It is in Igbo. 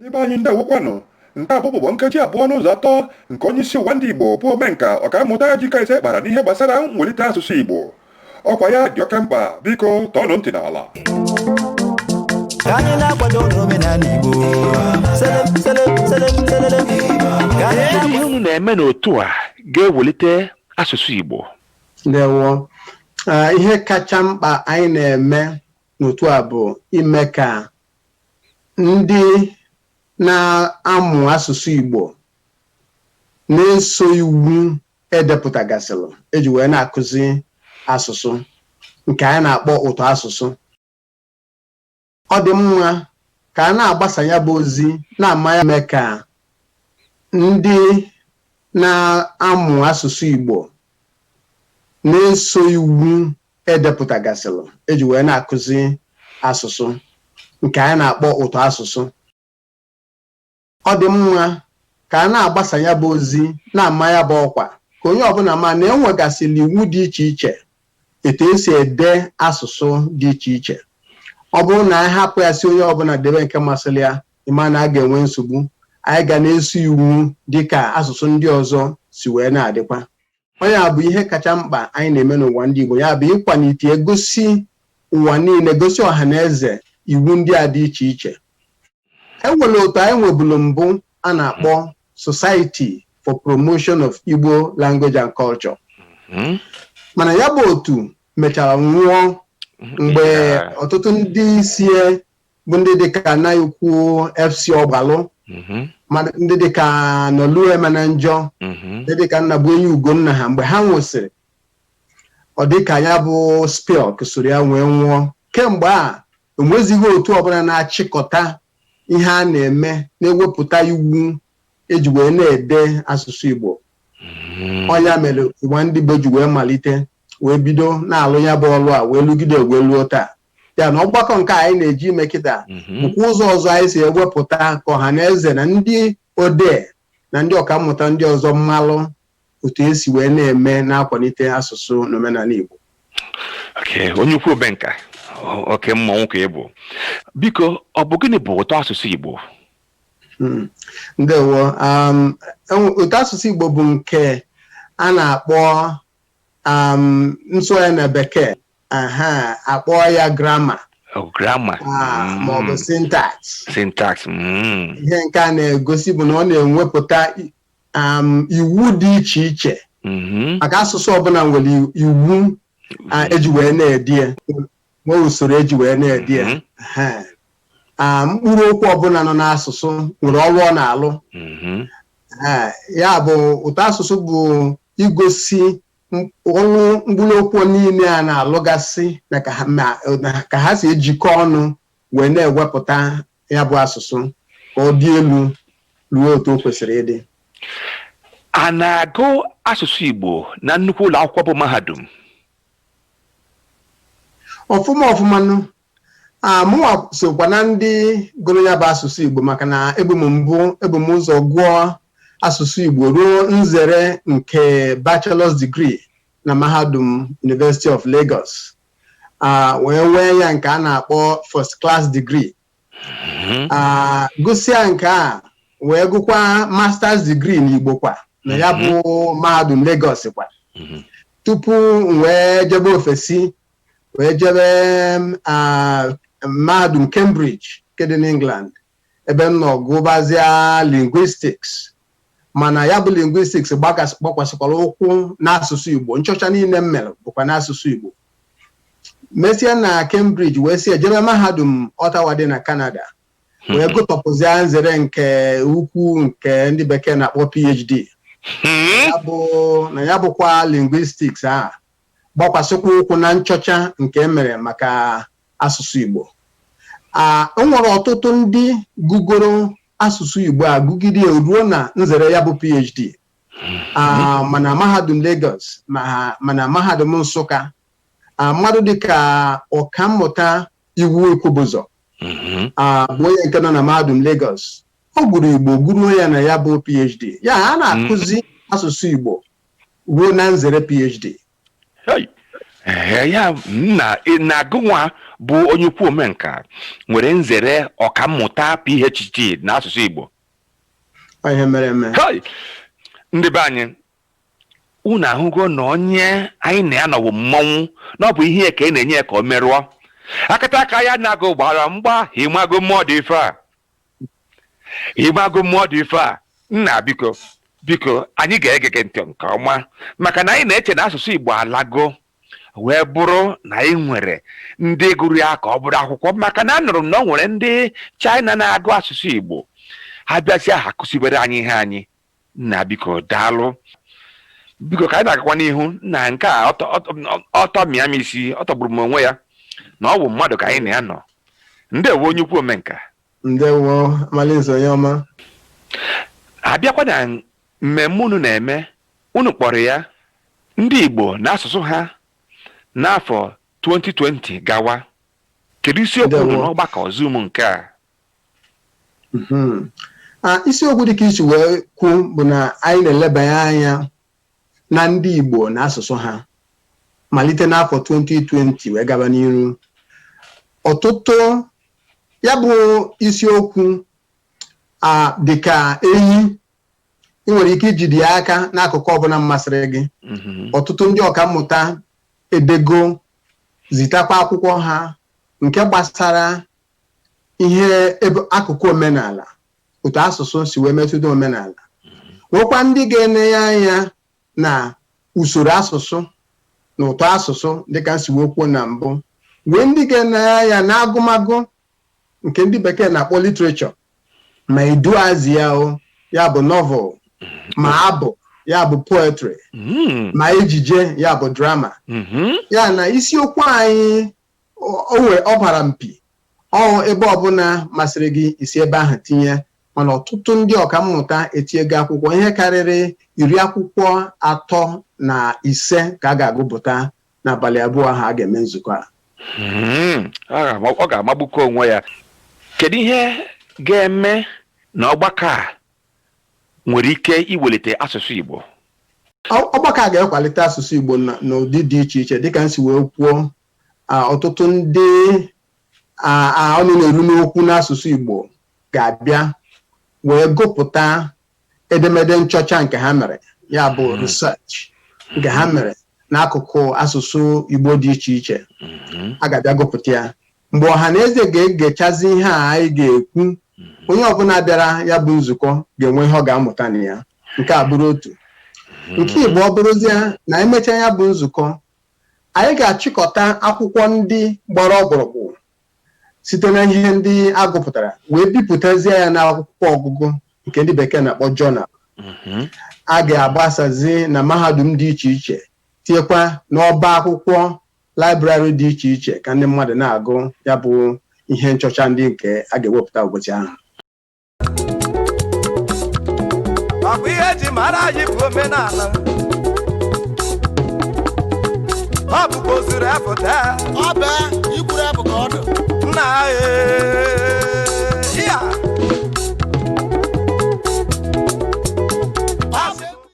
Ibe anyị ndị awụkwanụ nke abụbụ bụ nkeji abụọ n'ụzọ atọ nke onye isi ụwa ndị Igbo bụ Omenka Ọkammụta Ejike Eze kpara n'ihe gbasara mwelite asụsụ Igbo. Ọkwa ya dị oke mkpa, biko tọọnụ ntị n'ala. Anyị na-akwado omenala Igbo. Ihe unu na-eme n'otu a ga-ewelite asụsụ Igbo. Ndewo. Ihe kacha mkpa anyị na-eme n'otu a bụ ime ka ndị na-amụ asụsụ Igbo na-eso iwu edepụtagasịrị eji wee na-akụzi asụsụ nke anyị na-akpọ ụtọ asụsụ. Ọ dị mma ka a na-agbasa ya bụ ozi na-ama ya mee ka ndị na-amụ asụsụ Igbo na-eso iwu edepụtagasịrị eji wee na-akụzi asụsụ nke anyị na-akpọ ụtọ asụsụ. Ọ dị mma ka a na-agbasa ya bụ ozi na-ama ya bụ ọkwa ka onye ọbụla ma na enwegasịrị iwu dị iche iche etu esi ede asụsụ dị iche iche. Ọ bụrụ na anyị hapụ ya si onye ọbụla debe nke masịrị ya, ịma na a ga-enwe nsogbu. Anyị ga na-eso iwu dịka asụsụ ndị ọzọ si wee na-adịkwa. Onye a bụ ihe kacha mkpa anyị na-eme n'ụwa ndị Igbo, ya bụ ịkwalite egosi ụwa niile, gosi ọha na eze iwu ndị a dị iche iche. Enwere otu anyị nwebulu mbụ a na-akpọ Society for Promotion of Igbo Language and Culture. Mana ya bụ otu mechara nwụọ mgbe ọtụtụ ndị isi bụ ndị dịka Anaikwu FC Ọgbalụ, ndị dịka Nolue Mananjọ, ndị dịka Nnabụenyi Ugonna ha, mgbe ha nwụsịrị, ọ dịka ya bụ Spilk soro ya wee nwụọ. Kemgbe a enwezighị otu ọbụla na-achịkọta ihe a na-eme na-ewepụta iwu eji wee na-ede asụsụ Igbo. Ọnya mere ụwa ndị Igbo ji wee malite wee bido na-alụ ya bụ ọlụ a wee lụgide wee luo taa. Ya na ọgbakọ nke anyị na-eji ime kịta bụkwa ụzọ ọzọ anyị si ewepụta ka ọha na eze na ndị odee na ndị ọkammụta ndị ọzọ mmalụ otu esi wee na-eme na-akwalite asụsụ na omenala Igbo. Onye ukwu Omenka, oke mmọnwụ ka ị bụ. Biko, ọ bụ gịnị bụ ụtọ asụsụ Igbo? Ndewo. Ụtọ asụsụ Igbo bụ nke a na-akpọ nsọ ya na Bekee akpọ ya grama. Grama. Maọbụ syntax. Ihe nke a na-egosi bụ na ọ na-enwepụta iwu dị iche iche maka asụsụ ọbụla nwere iwu eji wee na-edi ya, nwee usoro eji wee na-edi ya. Mkpụrụ okwu ọbụla nọ n'asụsụ nwere ọrụ ọ na-alụ. Ya bụ ụtọ asụsụ bụ igosi ọrụ mkpụrụ okwu niile a na-alụgasị na ka ha si ejikọ ọnụ wee na-ewepụta ya bụ asụsụ ka ọ dị elu ruo otu o kwesịrị ịdị. A na-agụ asụsụ Igbo na nnukwu ụlọ akwụkwọ bụ mahadum? Ọfụma mụnwa sokwa na ndị gụrụ ya bụ asụsụ Igbo, maka na ebu m ụzọ gụọ asụsụ Igbo ruo nzere nke bachelor's degree na mahadum University of Lagos, wee nwee ya nke a na-akpọ first class degree. Gụsịa nke a wee gụkwa master's degree n'Igbo kwa na ya bụ mahadum Lagos kwa, tupu wee jebe ofesi, wee jebe mahadum Cambridge nke dị n'England, ebe m nọ gụbazia linguistics. Mana ya bụ linguistics gbakwasịkwara ụkwụ n'asụsụ Igbo. Nchọcha niile m mere bụkwa n'asụsụ Igbo. Mesie na Cambridge wee si ejebe mahadum Ottawa dị na Canada, wee gụtọpụzia nzere nke ukwu nke ndị bekee na-akpọ PhD. Ya bụkwa linguistics a gbakwasịkwa ụkwụ na nchọcha nke emere maka asụsụ Igbo. O nwere ọtụtụ ndị gụgoro asụsụ Igbo a gụgide ruo na nzere ya bụ PhD, mana mahadum Lagos mana mahadum Nsụka. Mmadụ dịka ọkammụta Iwu Ekwubụzọ bụ onye nke nọ na mahadum Lagos. Ọ gụrụ Igbo gụruo ya na ya bụ PhD. Ya a na-akụzi asụsụ Igbo ruo na nzere PhD. Ya na-agụ nwa bụ onye ukwu omenka nwere nzere ọkammụta PhD n'asụsụ Igbo. Ihe mere eme. Ndị be anyị, unu ahụgo na onye anyị na-anọwụ mmọnwụ na ọ bụ ihe ka na-enye ka o merụọ. Akata aka ya na-agụ gbara mgba ịmago mmụọ dị ife a. Nna biko anyị ga-ege ntị nke ọma maka na anyị na-eche na asụsụ Igbo alago wee bụrụ na anyị nwere ndị gụrụ ya ka ọ bụrụ akwụkwọ, maka na anụrụ m na ọ nwere ndị China na-agụ asụsụ Igbo. Ha bịasịa ha kụzibere anyị ihe anyị. Nna biko daalụ. Biko ka anyị na-agakwa n'ihu na nke a ọtọ mịa m isi, ọ tọgburu m onwe ya na ọ bụ mmadụ ka anyị na-anọ. Ndewo onye ukwu omenka. Ndewo Amalinze onye ọma. Abịakwa na mmemme unu na-eme, unu kpọrọ ya ndị Igbo n'asụsụ ha n'afọ 2020 gawa. Kedu isiokwu unu n'ọgbakọ Zoom nke a? Isiokwu dịka isi wee kwu bụ na anyị na-elebanye anya na ndị Igbo na asụsụ ha malite n'afọ 2020 wee gaba n'iru. Ọtụtụ ya bụ isiokwu dịka ehi, ị nwere ike ijide ya aka n'akụkụ ọbụla mmasịrị gị. Ọtụtụ ndị ọkammụta edego zitakwa akwụkwọ ha nke gbasara ihe akụkụ omenala, otu asụsụ si wee metụta omenala. Nwekwa ndị ga-enye anya na usoro asụsụ na ụtọ asụsụ dịka nsi wee kwuo na mbụ. Wee ndị ga-enye anya na agụmagụ nke ndị bekee na-akpọ literature, ma eduazi ya bụ novel, ma abụ ya bụ poetry, ma ejije ya bụ drama. Ya na isiokwu anyị ọ bara mpi ebe ọbụla masịrị gị isi ebe ahụ tinye, mana ọtụtụ ndị ọkammụta etinyego akwụkwọ ihe karịrị 35 ka a ga-agụpụta n'abalị abụọ ahụ a ga-eme nzukọ a. Ọ ga-amagbukọ onwe ya. Kedu ihe ga-eme na ọgbakọ a nwere ike iwelite asụsụ Igbo? Ọgbakọ a ga-ekwalite asụsụ Igbo n'ụdị dị iche iche dịka nsi wee kwuo. Ọtụtụ ndị ọnụ na-eru n'okwu n'asụsụ Igbo ga-abịa wee gụpụta edemede nchọcha nke ha mere, ya bụ research nke ha mere n'akụkụ asụsụ Igbo dị iche iche. A ga-abịa gụpụta ya. Mgbe ọha na eze ga-egechazi ihe a anyị ga-ekwu, onye ọbụla bịara ya bụ nzukọ ga-enwe ihe ọ ga-amụta na ya. Nke a bụrụ otu. Nke Igbo ọ bụrụzie na emechaa ya bụ nzukọ, anyị ga-achịkọta akwụkwọ ndị gbara ọgbụrụgbụ site na ihe ndị agụpụtara wee bipụtazie ya n'akwụkwọ ọgụgụ nke ndị bekee na-akpọ journal. A ga-agbasazi na mahadum dị iche iche, tinyekwa n'ọba akwụkwọ library dị iche iche ka ndị mmadụ na-agụ ya bụ ihe nchọcha ndị nke a ga-ewepụta ụbọchị ahụ. Ọ bụ ihe eji mara anyị bụ omenala. Ọ bụ ozuru efụta. Ọ bụ ikwuru efụ ka ọ dị. Nna